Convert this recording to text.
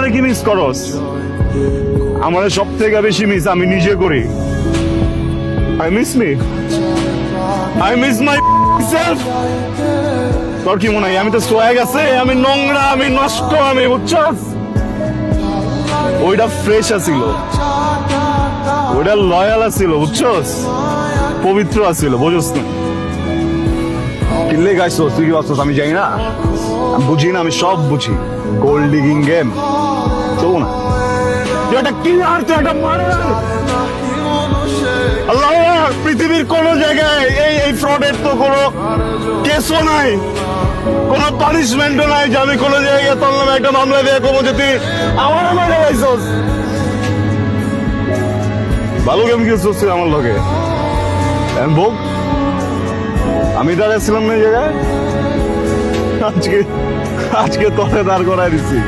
আমারে কি মিস করস? আমারে সব থেকে বেশি মিস আমি নিজে করি। I miss me, I miss my self. তোর কি মনে হয় আমি তো সোয়াগ আছে, আমি নোংরা, আমি নষ্ট, আমি বুঝছস? ওইটা ফ্রেশ আছিল, ওইটা লয়াল আছিল, বুঝছস? পবিত্র আছিল, বুঝছস না? কিনলে গাইছস তুই কি ভাবছস আমি যাই না? আমি বুঝি না, আমি সব বুঝি। গোল্ড ডিগিং গেম চলো না, তুই একটা কিলার, তুই একটা মারার। আল্লাহ, পৃথিবীর কোন জায়গায় এই ফ্রডের তো কোনো কেসও নাই, কোন পানিশমেন্টও নাই যে আমি কোন জায়গায় তোর নামে একটা মামলা দিয়ে কমো যে তুই আমার মাঝে গাইছস। ভালো গেম খেলছস তুই আমার লগে। ভোগ আমি দাঁড়াচ্ছিলাম না এই জায়গায়, আজকে তোকে দাঁড় করাই দিচ্ছি।